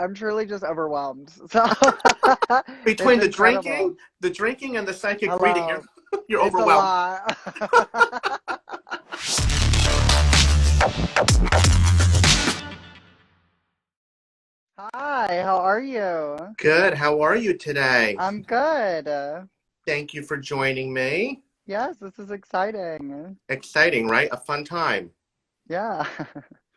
I'm truly just overwhelmed. So it's Between incredible. the drinking and the psychic reading, Hello. you're It's a overwhelmed. lot. Hi, how are you? Good. How are you today? I'm good. Thank you for joining me. Yes, this is exciting. Exciting, right? A fun time. Yeah.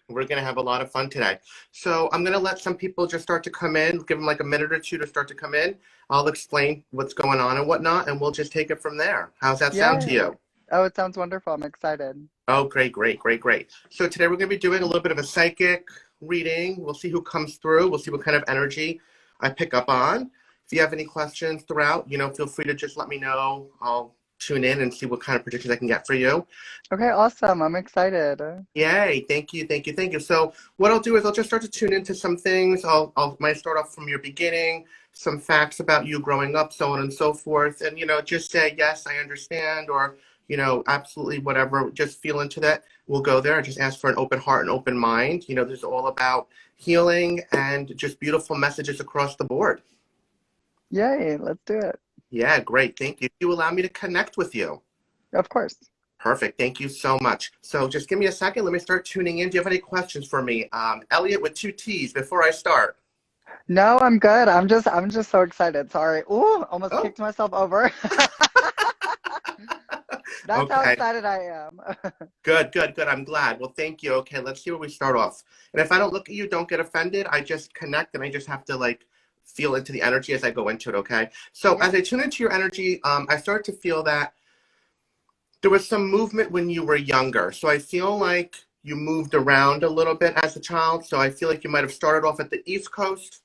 We're going to have a lot of fun today. So I'm going to let some people just start to come in, give them like a minute or two to start to come in. I'll explain what's going on and whatnot, and we'll just take it from there. How's that sound to Yay. you? Oh, it sounds wonderful. I'm excited. Oh, great, great, great, great. So today we're going to be doing a little bit of a psychic reading. We'll see who comes through. We'll see what kind of energy I pick up on. If you have any questions throughout, feel free to just let me know. I'll tune in and see what kind of predictions I can get for you. Okay, awesome. I'm excited. Yay, thank you, thank you, thank you. So what I'll do is I'll just start to tune into some things. I'll might start off from your beginning, some facts about you growing up, so on and so forth. And, just say, yes, I understand, or, absolutely whatever, just feel into that. We'll go there. I just ask for an open heart and open mind. This is all about healing and just beautiful messages across the board. Yay, let's do it. Yeah, great. Thank you. You allow me to connect with you. Of course. Perfect. Thank you so much. So just give me a second. Let me start tuning in. Do you have any questions for me? Elliott with two T's before I start. No, I'm good. I'm just so excited. Sorry. Ooh, almost Oh, kicked myself over. That's how okay. excited I am. Good, good, good. I'm glad. Well, thank you. Okay, let's see where we start off. And if I don't look at you, don't get offended. I just connect and I just have to feel into the energy as I go into it, okay? So Yeah. as I tune into your energy, I start to feel that there was some movement when you were younger. So I feel like you moved around a little bit as a child. So I feel like you might have started off at the East Coast,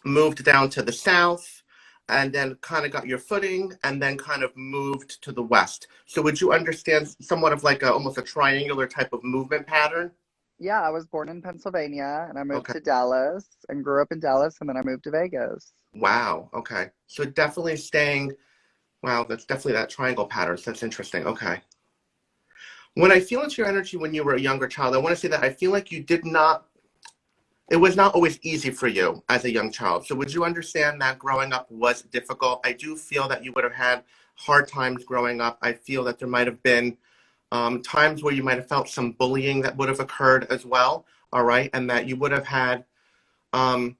moved down to the south, and then kind of got your footing, and then kind of moved to the west. So would you understand somewhat of almost a triangular type of movement pattern? Yeah, I was born in Pennsylvania and I moved Okay. to Dallas and grew up in Dallas and then I moved to Vegas. Wow. Okay. So definitely staying. Wow, that's definitely that triangle pattern. So that's interesting. Okay. When I feel into your energy when you were a younger child, I want to say that I feel like you did not. It was not always easy for you as a young child. So would you understand that growing up was difficult? I do feel that you would have had hard times growing up. I feel that there might have been times where you might have felt some bullying that would have occurred as well. All right. And that you would have had, um,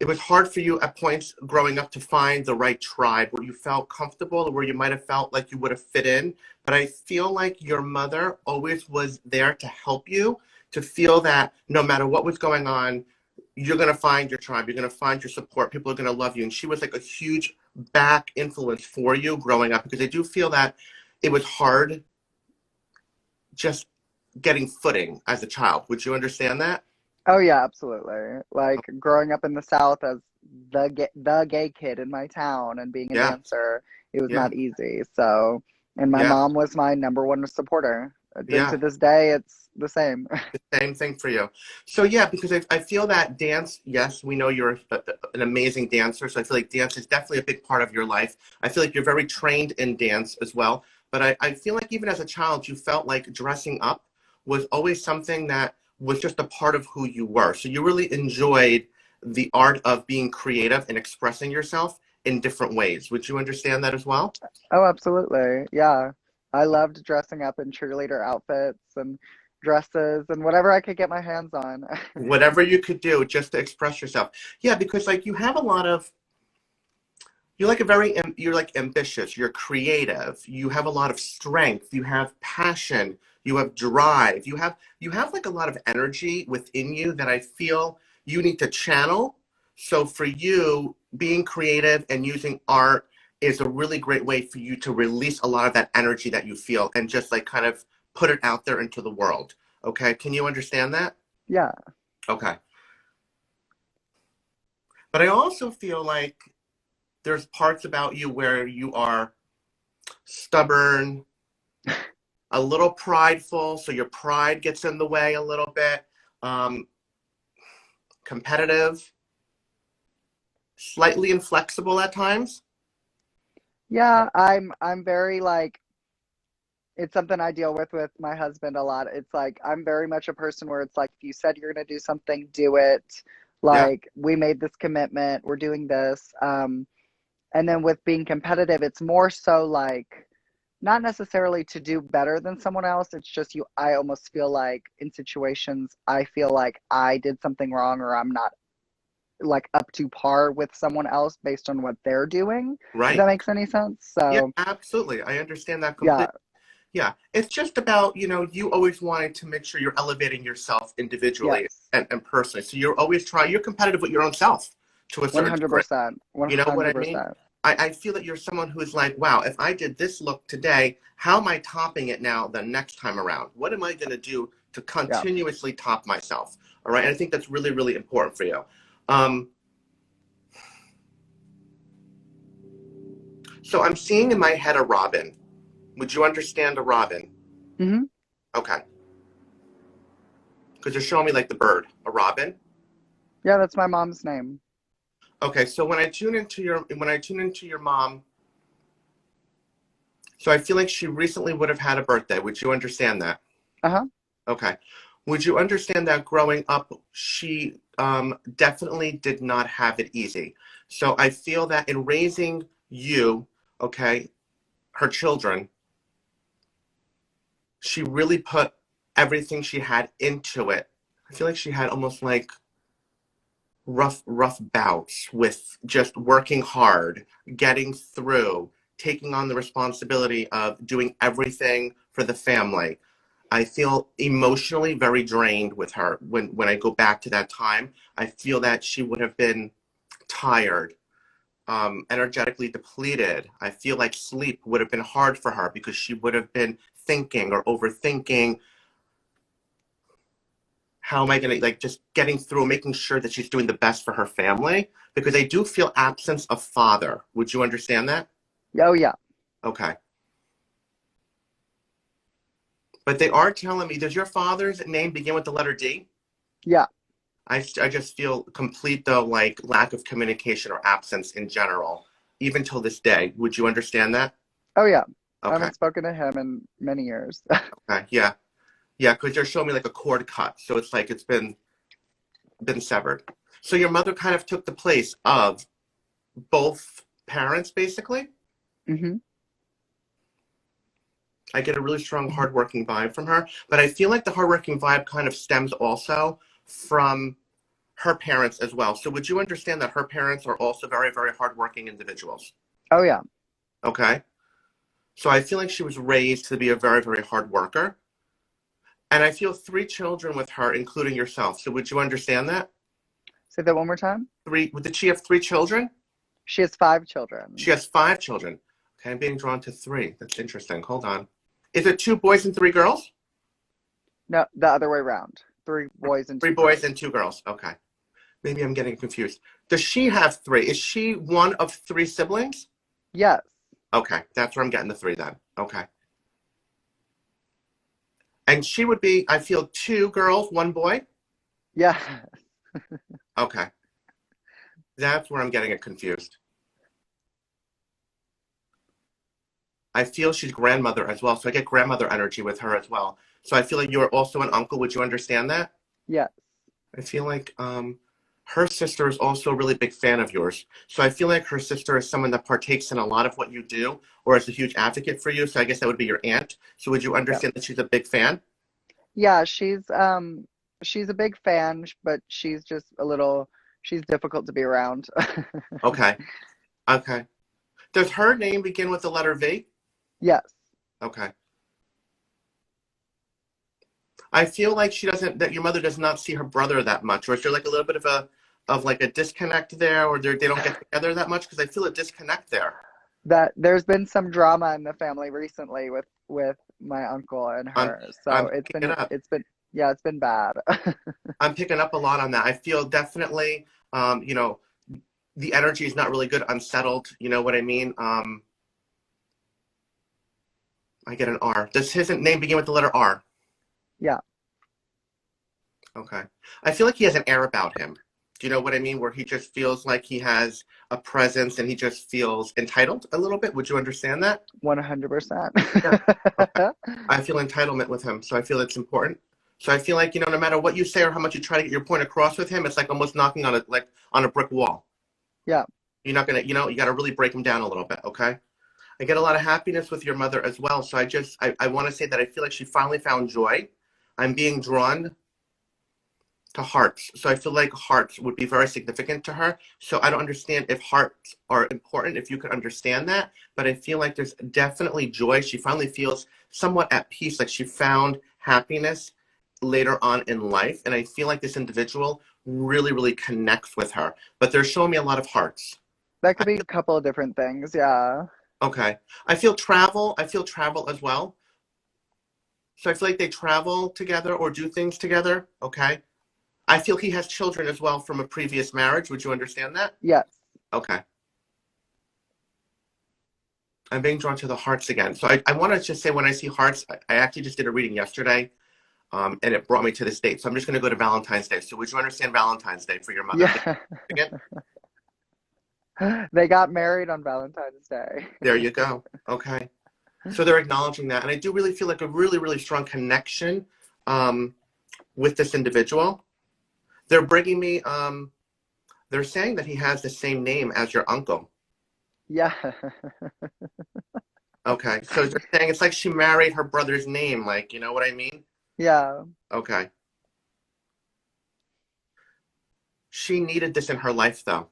it was hard for you at points growing up to find the right tribe where you felt comfortable or where you might have felt like you would have fit in. But I feel like your mother always was there to help you, to feel that no matter what was going on, you're going to find your tribe, you're going to find your support, people are going to love you. And she was like a huge back influence for you growing up, because I do feel that it was hard just getting footing as a child. Would you understand that? Oh yeah, absolutely. Like growing up in the South as the gay kid in my town and being a Yeah, dancer, it was yeah, not easy. So, and my yeah, mom was my number one supporter. And yeah. to this day, it's the same. Same thing for you. So yeah, because I feel that dance, yes, we know you're an amazing dancer. So I feel like dance is definitely a big part of your life. I feel like you're very trained in dance as well. But I feel like even as a child, you felt like dressing up was always something that was just a part of who you were. So you really enjoyed the art of being creative and expressing yourself in different ways. Would you understand that as well? Oh, absolutely. Yeah. I loved dressing up in cheerleader outfits and dresses and whatever I could get my hands on. Whatever you could do just to express yourself. Yeah, because you have a lot of you're like ambitious, you're creative, you have a lot of strength, you have passion, you have drive, you have like a lot of energy within you that I feel you need to channel. So for you, being creative and using art is a really great way for you to release a lot of that energy that you feel and just kind of put it out there into the world. Okay, can you understand that? Yeah. Okay. But I also feel like there's parts about you where you are stubborn, a little prideful, so your pride gets in the way a little bit, um, competitive, slightly inflexible at times. Yeah, I'm very like It's something I deal with my husband a lot. It's like I'm very much a person where it's like if you said you're going to do something, do it. Yeah, Like we made this commitment, we're doing this. And then with being competitive, it's more so like not necessarily to do better than someone else. It's just I almost feel like in situations I feel like I did something wrong or I'm not like up to par with someone else based on what they're doing. If that right. makes any sense. Yeah, So absolutely. I understand that yeah, completely. Yeah, it's just about, you always wanted to make sure you're elevating yourself individually yes. and personally. So you're competitive with your own self to a certain degree. 100%. You know what I mean? 100%. I feel that you're someone who's like, wow, if I did this look today, how am I topping it now the next time around? What am I going to do to Yeah. continuously top myself? All right. And I think that's really, really important for you. Um, so I'm seeing in my head a robin. Would you understand a robin? Hmm. Okay. Because you're showing me like the bird, a robin. Yeah, that's my mom's name. Okay, so when I tune into your mom, so I feel like she recently would have had a birthday. Would you understand that? Uh-huh. Okay. Would you understand that growing up, she definitely did not have it easy. So I feel that in raising you, okay, her children, she really put everything she had into it. I feel like she had almost like rough bouts with just working hard, getting through, taking on the responsibility of doing everything for the family. I feel emotionally very drained with her when I go back to that time. I feel that she would have been tired, energetically depleted. I feel like sleep would have been hard for her because she would have been thinking or overthinking, how am I going to, like, just getting through, making sure that she's doing the best for her family, because I do feel absence of father. Would you understand that? Oh yeah. Okay. But they are telling me, does your father's name begin with the letter D? Yeah. I just feel complete, though, like lack of communication or absence in general, even till this day. Would you understand that? Oh yeah. I Okay. haven't spoken to him in many years. Okay. Yeah. Yeah, because they're showing me like a cord cut. So it's like it's been severed. So your mother kind of took the place of both parents, basically? Hmm. I get a really strong hardworking vibe from her, but I feel like the hardworking vibe kind of stems also from her parents as well. So would you understand that her parents are also very, very hardworking individuals? Oh yeah. Okay. So I feel like she was raised to be a very, very hard worker. And I feel three children with her, including yourself. So would you understand that? Say that one more time. Did she have three children? She has 5 children. She has five children. Okay, I'm being drawn to three. That's interesting. Hold on. Is it two boys and three girls? No, the other way around. 3 boys and Three two boys girls. and two girls. Okay. Maybe I'm getting confused. Does she have three? Is she one of three siblings? Yes. Okay, that's where I'm getting the three then. Okay. And she would be, I feel, two girls, one boy? Yeah. Okay. That's where I'm getting it confused. I feel she's grandmother as well, so I get grandmother energy with her as well. So I feel like you're also an uncle. Would you understand that? Yes. I feel like her sister is also a really big fan of yours. So I feel like her sister is someone that partakes in a lot of what you do or is a huge advocate for you. So I guess that would be your aunt. So would you Yeah. understand that she's a big fan? Yeah, she's a big fan, but she's difficult to be around. Okay. Okay. Does her name begin with the letter V? Yes. Okay. I feel like that your mother does not see her brother that much, or is there like a little bit of like a disconnect there, or they don't get together that much? Because I feel a disconnect there. That there's been some drama in the family recently with my uncle and I'm her. I'm So picking it up. it's been bad. I'm picking up a lot on that. I feel definitely, you know, the energy is not really good, unsettled. You know what I mean? I get an R. Does his name begin with the letter R? Yeah. Okay. I feel like he has an air about him. Do you know what I mean? Where he just feels like he has a presence and he just feels entitled a little bit. Would you understand that? 100%. Yeah. Okay. I feel entitlement with him, so I feel it's important. So I feel like, no matter what you say or how much you try to get your point across with him, it's like almost knocking on a brick wall. Yeah. You're not gonna, you got to really break him down a little bit, okay? I get a lot of happiness with your mother as well. So I want to say that I feel like she finally found joy. I'm being drawn to hearts. So I feel like hearts would be very significant to her. So I don't understand if hearts are important, if you could understand that. But I feel like there's definitely joy. She finally feels somewhat at peace, like she found happiness later on in life. And I feel like this individual really, really connects with her. But they're showing me a lot of hearts. That could be a couple of different things. Yeah. Okay. I feel travel. I feel travel as well. So I feel like they travel together or do things together. Okay. I feel he has children as well from a previous marriage. Would you understand that? Yes. Okay. I'm being drawn to the hearts again. So I want to just say when I see hearts, I actually just did a reading yesterday, and it brought me to this date. So I'm just going to go to Valentine's Day. So would you understand Valentine's Day for your mother? Yeah. Again? They got married on Valentine's Day. There you go. Okay. So they're acknowledging that. And I do really feel like a really, really strong connection with this individual. They're bringing me, they're saying that he has the same name as your uncle. Yeah. Okay. So they're saying it's like she married her brother's name. Like, you know what I mean? Yeah. Okay. She needed this in her life, though.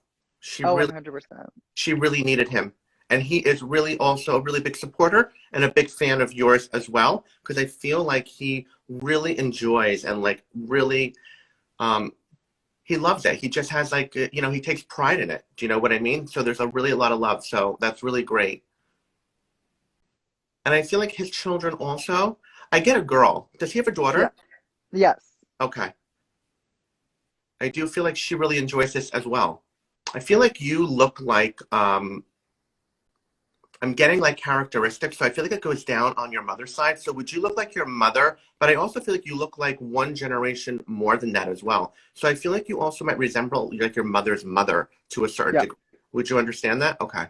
Oh, 100%. She really needed him. And he is really also a really big supporter and a big fan of yours as well. Because I feel like he really enjoys and like really, he loves it. He just has like, he takes pride in it. Do you know what I mean? So there's a lot of love. So that's really great. And I feel like his children also, I get a girl. Does he have a daughter? Yeah. Yes. Okay. I do feel like she really enjoys this as well. I feel like you look like, I'm getting like characteristics. So I feel like it goes down on your mother's side. So would you look like your mother? But I also feel like you look like one generation more than that as well. So I feel like you also might resemble like your mother's mother to a certain degree. Would you understand that? Okay.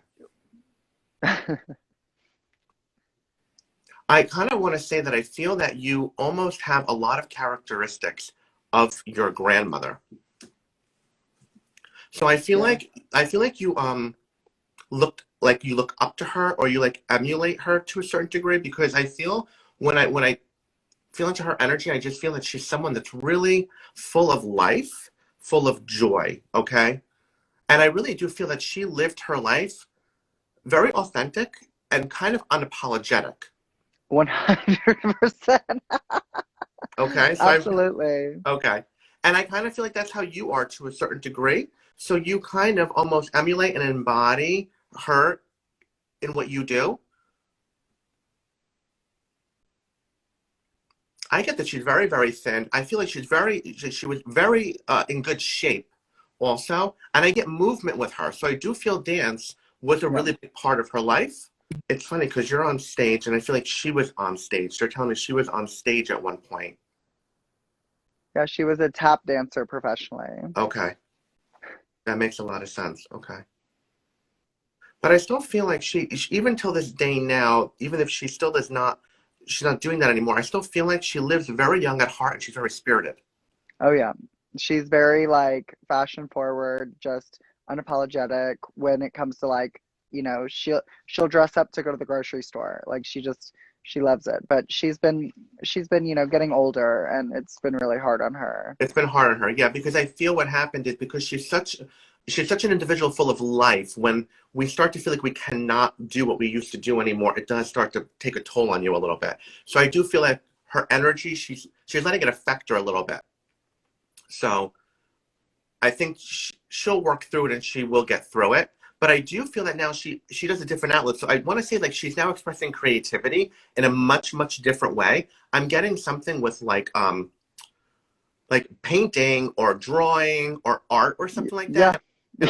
I kind of want to say that I feel that you almost have a lot of characteristics of your grandmother. So I feel like you look up to her or you like emulate her to a certain degree, because I feel when I feel into her energy, I just feel that she's someone that's really full of life, full of joy, okay? And I really do feel that she lived her life very authentic and kind of unapologetic. 100%. Okay? So Absolutely. okay. And I kind of feel like that's how you are to a certain degree. So you kind of almost emulate and embody her in what you do. I get that she's very, very thin. I feel like she was very in good shape also. And I get movement with her. So I do feel dance was a really big part of her life. It's funny because you're on stage and I feel like she was on stage. They're telling me she was on stage at one point. Yeah, she was a tap dancer professionally. Okay. That makes a lot of sense. Okay. But I still feel like she even till this day now, even if she still she's not doing that anymore, I still feel like she lives very young at heart and she's very spirited. Oh, yeah. She's very, like, fashion forward, just unapologetic when it comes to, like, she'll dress up to go to the grocery store. Like, she loves it. But she's been, getting older, and it's been really hard on her. It's been hard on her, yeah, because I feel what happened is because she's such an individual full of life. When we start to feel like we cannot do what we used to do anymore, it does start to take a toll on you a little bit. So I do feel like her energy, she's letting it affect her a little bit. So I think she'll work through it and she will get through it. But I do feel that now she does a different outlet. So I want to say like she's now expressing creativity in a much, much different way. I'm getting something with like painting or drawing or art or something like that. Yeah. And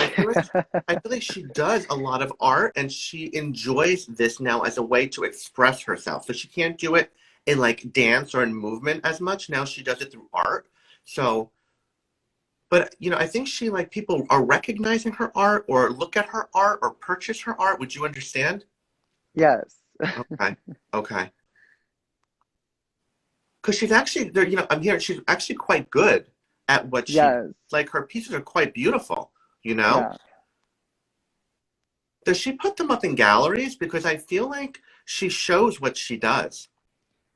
I feel like she does a lot of art and she enjoys this now as a way to express herself. So she can't do it in like dance or in movement as much. Now she does it through art. So But, I think she, like, people are recognizing her art or look at her art or purchase her art. Would you understand? Yes. Okay. Okay. Because she's actually, there, I'm hearing she's actually quite good at what she does. Yes. Like, her pieces are quite beautiful, you know? Yeah. Does she put them up in galleries? Because I feel like she shows what she does.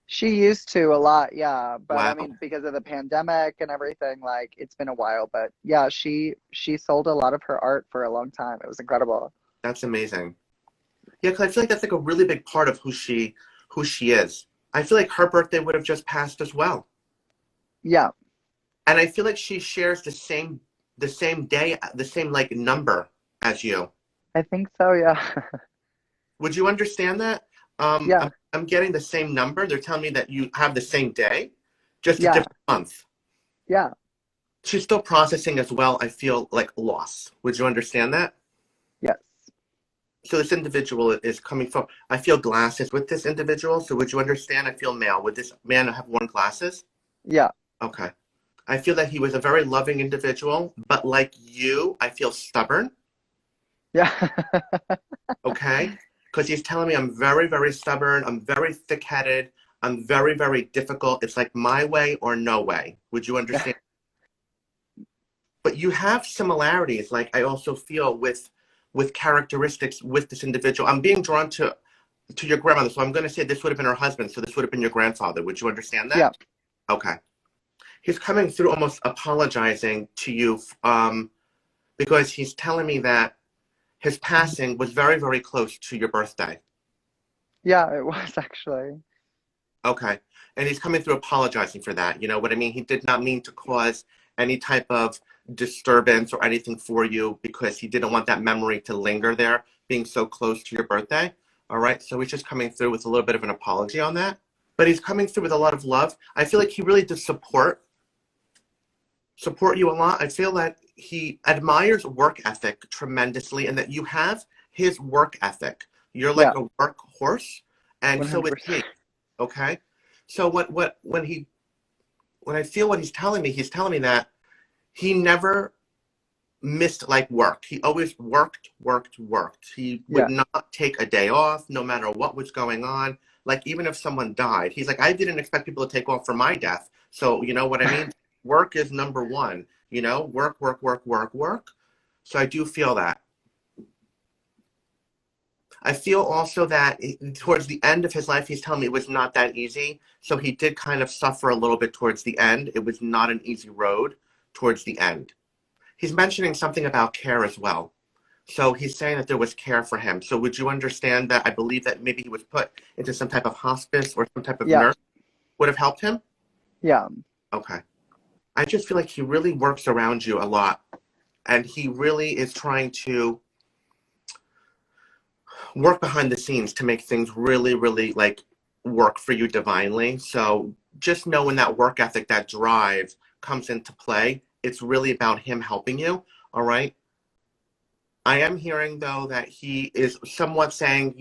She used to a lot, yeah. But I Wow. mean, because of the pandemic and everything, like it's been a while. But yeah, she sold a lot of her art for a long time. It was incredible. That's amazing. Yeah, because I feel like that's like a really big part of who she is. I feel like her birthday would have just passed as well. Yeah, And I feel like she shares the same day, the same like number as you. I think so. Yeah. Would you understand that? I'm, Yeah. I'm getting the same number. They're telling me that you have the same day, just a Yeah. different month. Yeah. She's still processing as well. I feel like loss. Would you understand that? Yes. So this individual is coming from, I feel glasses with this individual. So would you understand? I feel male. Would this man have worn glasses? Yeah. Okay. I feel that he was a very loving individual, but like you, I feel stubborn. Yeah. Okay. Because he's telling me I'm very, very stubborn. I'm very thick-headed. I'm very, very difficult. It's like my way or no way. Would you understand? But you have similarities, like I also feel with characteristics with this individual. I'm being drawn to your grandmother, so I'm going to say this would have been her husband, so this would have been your grandfather. Would you understand Yeah. that? Okay. He's coming through almost apologizing to you because he's telling me that his passing was very, very close to your birthday. Yeah, it was actually. Okay. And he's coming through apologizing for that. You know what I mean? He did not mean to cause any type of disturbance or anything for you because he didn't want that memory to linger there, being so close to your birthday. All right. So he's just coming through with a little bit of an apology on that. But he's coming through with a lot of love. I feel like he really does support you a lot. I feel that he admires work ethic tremendously and that you have his work ethic. You're Yeah. like a workhorse, and so is 100%. he. Okay? So when I feel what he's telling me that he never missed like work. He always worked, worked, worked. He would Yeah. not take a day off no matter what was going on. Like even if someone died, he's like, I didn't expect people to take off for my death. So you know what I mean? Work is number one, work, work, work, work, work. So I do feel that. I feel also that towards the end of his life, he's telling me it was not that easy. So he did kind of suffer a little bit towards the end. It was not an easy road towards the end. He's mentioning something about care as well. So he's saying that there was care for him. So would you understand that I believe that maybe he was put into some type of hospice or some type of Yeah. nurse would have helped him? Yeah. Okay. I just feel like he really works around you a lot. And he really is trying to work behind the scenes to make things really, really like work for you divinely. So just know when that work ethic, that drive comes into play, it's really about him helping you. All right. I am hearing though that he is somewhat saying,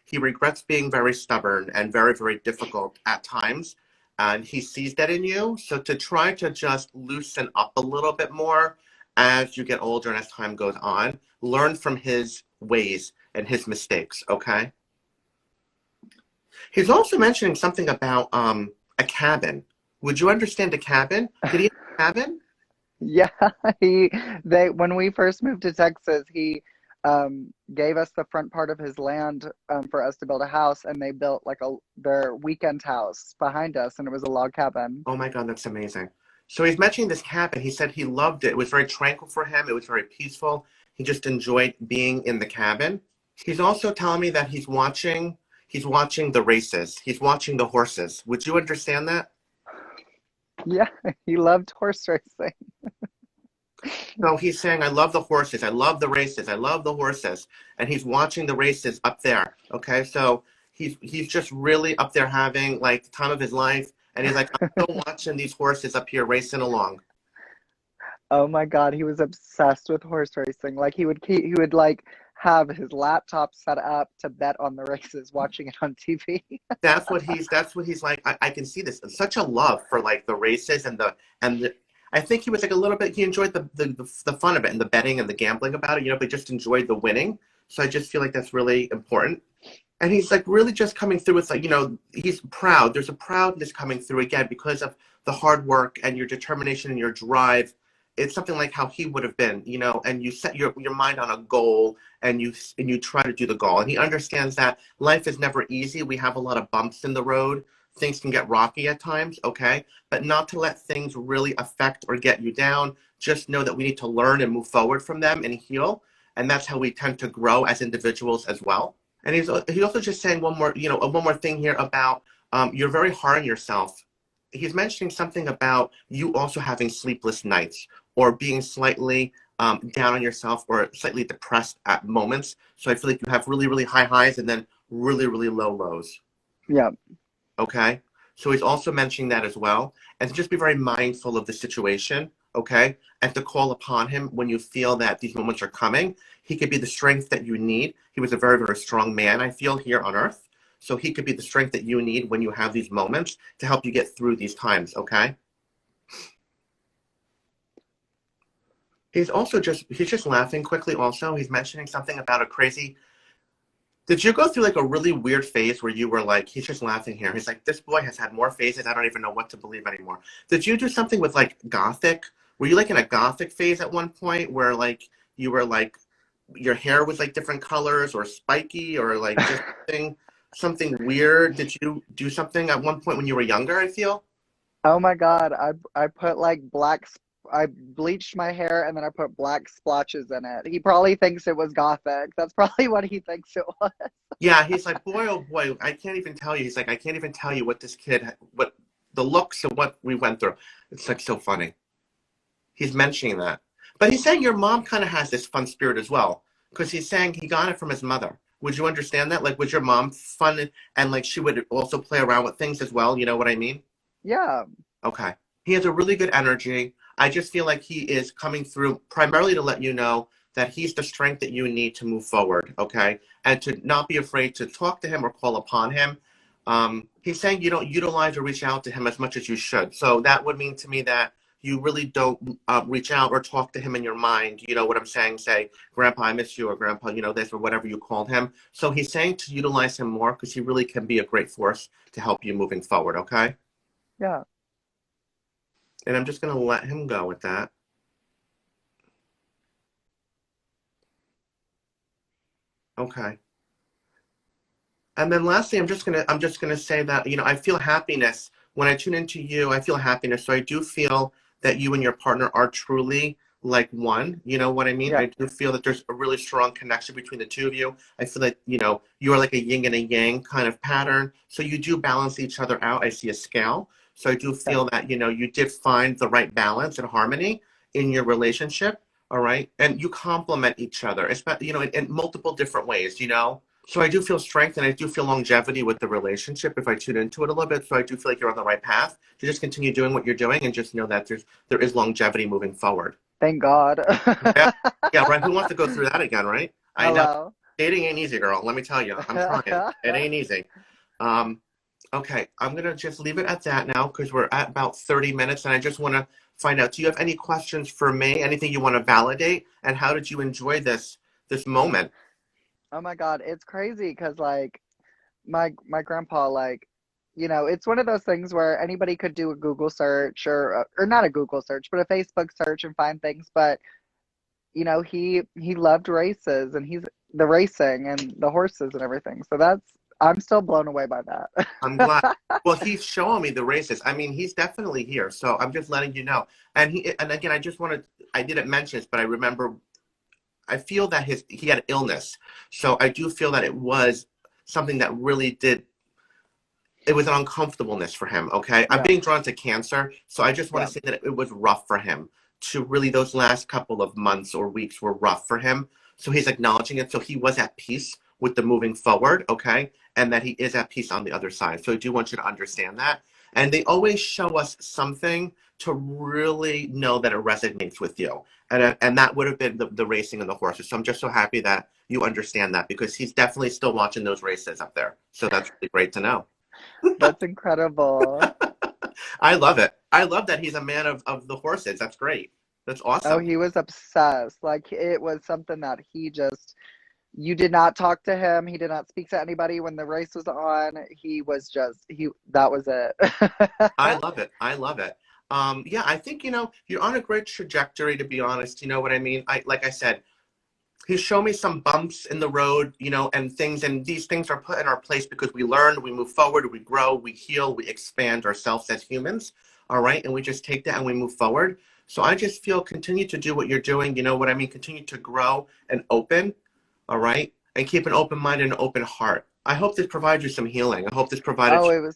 he regrets being very stubborn and very, very difficult at times. And he sees that in you. So to try to just loosen up a little bit more as you get older and as time goes on, learn from his ways and his mistakes, okay? He's also mentioning something about a cabin. Would you understand a cabin? Did he have a cabin? Yeah, when we first moved to Texas, he gave us the front part of his land for us to build a house, and they built like their weekend house behind us, and it was a log cabin. Oh my God, that's amazing. So he's mentioning this cabin. He said he loved it. It was very tranquil for him. It was very peaceful. He just enjoyed being in the cabin. He's also telling me that he's watching the races. He's watching the horses. Would you understand that? Yeah, he loved horse racing. So he's saying, I love the horses. I love the races. I love the horses. And he's watching the races up there. Okay. So he's just really up there having like the time of his life. And he's like, I'm still watching these horses up here racing along. Oh my God, he was obsessed with horse racing. Like he would like have his laptop set up to bet on the races, watching it on TV. That's what he's like. I can see this. Such a love for like the races and I think he was like a little bit, he enjoyed the fun of it and the betting and the gambling about it, but just enjoyed the winning. So I just feel like that's really important. And he's like really just coming through with like, he's proud. There's a proudness coming through again because of the hard work and your determination and your drive. It's something like how he would have been, and you set your mind on a goal and you try to do the goal. And he understands that life is never easy. We have a lot of bumps in the road. Things can get rocky at times, okay? But not to let things really affect or get you down. Just know that we need to learn and move forward from them and heal. And that's how we tend to grow as individuals as well. And he's also just saying one more thing here about you're very hard on yourself. He's mentioning something about you also having sleepless nights or being slightly down on yourself or slightly depressed at moments. So I feel like you have really, really high highs and then really, really low lows. Yeah. Okay. So he's also mentioning that as well. And to just be very mindful of the situation. Okay. And to call upon him when you feel that these moments are coming. He could be the strength that you need. He was a very, very strong man, I feel, here on earth. So he could be the strength that you need when you have these moments to help you get through these times. Okay. He's just laughing quickly also. He's mentioning something about a crazy. Did you go through like a really weird phase where you were like, he's just laughing here. He's like, this boy has had more phases. I don't even know what to believe anymore. Did you do something with like gothic? Were you like in a gothic phase at one point where like you were like, your hair was like different colors or spiky or like just something weird? Did you do something at one point when you were younger, I feel? Oh my God, I put like I bleached my hair and then I put black splotches in it. He probably thinks it was gothic. That's probably what he thinks it was. Yeah, he's like, boy, oh boy, I can't even tell you. He's like, I can't even tell you what this kid, what the looks of what we went through. It's like so funny. He's mentioning that. But he's saying your mom kind of has this fun spirit as well. Because he's saying he got it from his mother. Would you understand that? Like, was your mom fun and like she would also play around with things as well? You know what I mean? Yeah. Okay. He has a really good energy. I just feel like he is coming through primarily to let you know that he's the strength that you need to move forward, okay? And to not be afraid to talk to him or call upon him. He's saying you don't utilize or reach out to him as much as you should. So that would mean to me that you really don't reach out or talk to him in your mind. You know what I'm saying? Say, Grandpa, I miss you, or Grandpa, this, or whatever you called him. So he's saying to utilize him more because he really can be a great force to help you moving forward, okay? Yeah. And I'm just going to let him go with that. Okay. And then lastly, I'm just gonna say that, I feel happiness. When I tune into you, I feel happiness. So I do feel that you and your partner are truly like one. You know what I mean? Yeah. I do feel that there's a really strong connection between the two of you. I feel like, you are like a yin and a yang kind of pattern. So you do balance each other out. I see a scale. So I do Yeah. feel that, you did find the right balance and harmony in your relationship. All right. And you complement each other, especially, in multiple different ways. So I do feel strength and I do feel longevity with the relationship if I tune into it a little bit. So I do feel like you're on the right path to just continue doing what you're doing and just know that there is longevity moving forward. Thank God. Yeah, yeah, right. Who wants to go through that again, right? I know. Hello. Dating ain't easy, girl. Let me tell you. I'm trying. It ain't easy. Um, okay, I'm going to just leave it at that now because we're at about 30 minutes and I just want to find out, do you have any questions for me? Anything you want to validate? And how did you enjoy this moment? Oh my God, it's crazy because like my grandpa like it's one of those things where anybody could do a Google search or not a Google search, but a Facebook search and find things. But he loved races and he's the racing and the horses and everything. So I'm still blown away by I'm glad. that. Well, he's showing me the races. I mean, he's definitely here. So I'm just letting you know. And again, I didn't mention this, but I feel that he had illness. So I do feel that it was something that really it was an uncomfortableness for him, okay? I'm Yeah. being drawn to cancer, so I just want Yeah. to say that it was rough for him. To really, those last couple of months or weeks were rough for him. So he's acknowledging it. So he was at peace with the moving forward, okay? And that he is at peace on the other side. So I do want you to understand that. And they always show us something to really know that it resonates with you. And that would have been the racing and the horses. So I'm just so happy that you understand that because he's definitely still watching those races up there. So that's really great to know. That's incredible. I love it. I love that he's a man of the horses. That's great. That's Oh, awesome. he was obsessed. Like it was something that he just, you did not talk to him. He did not speak to anybody when the race was on. He was just, that was it. I love it. I love it. Yeah, I think, you're on a great trajectory, to be honest. You know what I mean? Like I said, he's shown me some bumps in the road, and things, and these things are put in our place because we learn, we move forward, we grow, we heal, we expand ourselves as humans. All right. And we just take that and we move forward. So I just feel continue to do what you're doing. You know what I mean? Continue to grow and open. All right. And keep an open mind and an open heart. I hope this provides you some healing. I hope this provided Oh, you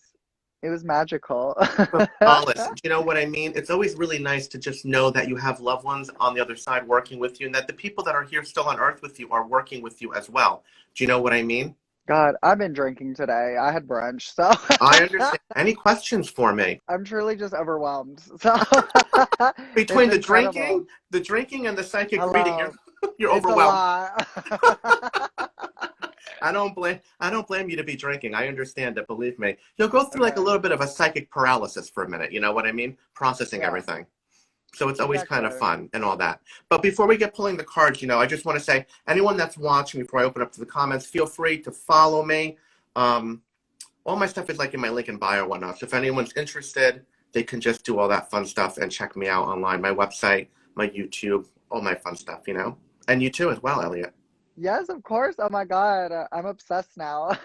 it was magical. some solace. Do you know what I mean? It's always really nice to just know that you have loved ones on the other side working with you and that the people that are here still on earth with you are working with you as well. Do you know what I mean? God, I've been drinking today. I had brunch, so I understand. Any questions for me? I'm truly just overwhelmed. So it's Between incredible. the drinking and the psychic reading, Hello. you're It's a overwhelmed. lot. I don't blame you to be drinking. I understand it, believe me. You'll go through like a Okay. little bit of a psychic paralysis for a minute, you know what I mean? Processing Yeah, everything. So it's always kind of exactly. fun and all that. But before we get pulling the cards, I just want to say, anyone that's watching, before I open up to the comments, feel free to follow me. All my stuff is like in my link in bio and whatnot. So if anyone's interested, they can just do all that fun stuff and check me out online, my website, my YouTube, all my fun stuff. And you too as well, Elliot. Yes, of course. Oh my God, I'm obsessed now.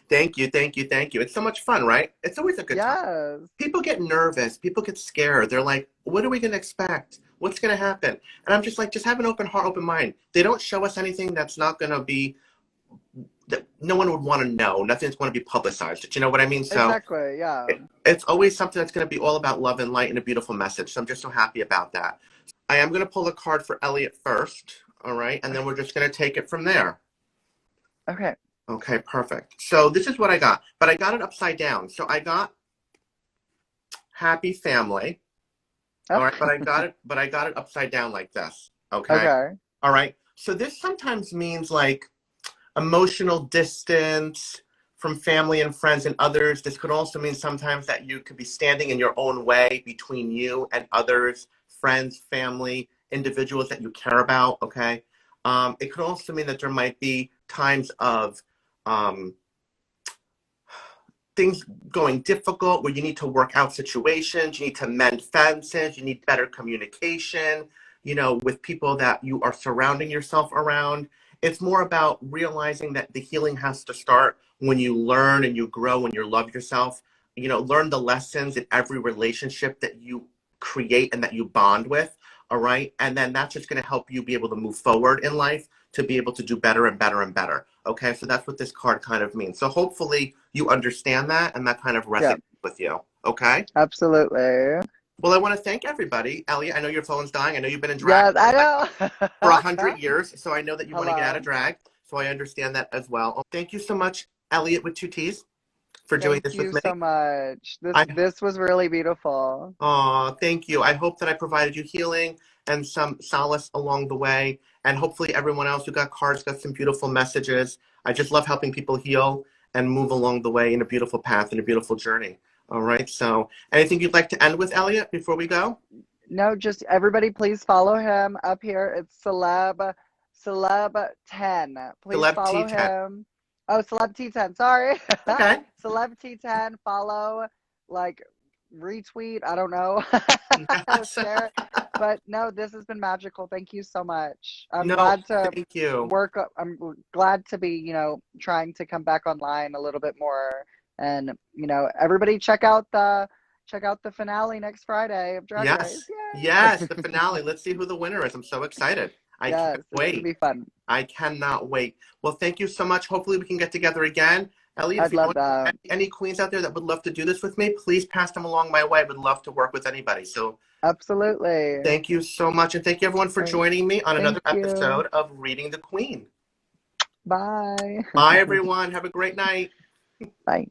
Thank you, thank you, thank you. It's so much fun, right? It's always a good time. Yes, People get nervous. People get scared. They're like, what are we going to expect? What's going to happen? And I'm just like, just have an open heart, open mind. They don't show us anything that's not going to be, that no one would want to know. Nothing's going to be publicized. Do you know what I mean? So exactly. Yeah. it's always something that's going to be all about love and light and a beautiful message. So I'm just so happy about that. I am going to pull a card for Elliot first. All right. And then we're just going to take it from there. Okay. Okay, perfect. So this is what I got, but I got it upside down. So I got happy family. Oh, All right, but I got it upside down like this. Okay. okay. All right. So this sometimes means like emotional distance from family and friends and others. This could also mean sometimes that you could be standing in your own way between you and others, friends, family, individuals that you care about. Okay. It could also mean that there might be times of um, things going difficult where you need to work out situations, you need to mend fences, you need better communication, with people that you are surrounding yourself around. It's more about realizing that the healing has to start when you learn and you grow and you love yourself. Learn the lessons in every relationship that you create and that you bond with. All right. And then that's just going to help you be able to move forward in life to be able to do better and better and better. Okay. So that's what this card kind of means. So hopefully you understand that and that kind of Yeah, resonates with you. Okay. absolutely. Well, I want to thank everybody. Elliot, I know your phone's dying. I know you've been in drag Yes, I for know. 100 years. So I know that you want to get out of Hello. drag. So I understand that as well. Thank you so much, Elliot with two T's, for doing Thank this with you me. so much. This I this was really beautiful. Thank you. I hope that I provided you healing and some solace along the way. And hopefully everyone else who got cards got some beautiful messages. I just love helping people heal and move along the way in a beautiful path and a beautiful journey. All right. So anything you'd like to end with, Elliot, before we go? No, just everybody please follow him up here. It's Celeb 10. Please Celeb follow T10. him. Oh, Celeb T10. Sorry. Okay. Celeb T10. Follow, like, retweet. I don't know. Yes. Share. But no, this has been magical. Thank you so much. I'm No, glad to thank you. I'm glad to be, trying to come back online a little bit more. And, everybody check out the finale next Friday of Drag Race. Yes. Yes, Yay! the finale. Let's see who the winner is. I'm so excited. I Yes, can't it's gonna wait. be fun. I cannot wait. Well, thank you so much. Hopefully we can get together again. Elliot, if I'd you know love that. any queens out there that would love to do this with me, please pass them along my way. I would love to work with anybody. So Absolutely. thank you so much. And thank you everyone for All right. joining me on Thank another you. episode of Reading the Queen. Bye. Bye, everyone. Have a great night. Bye.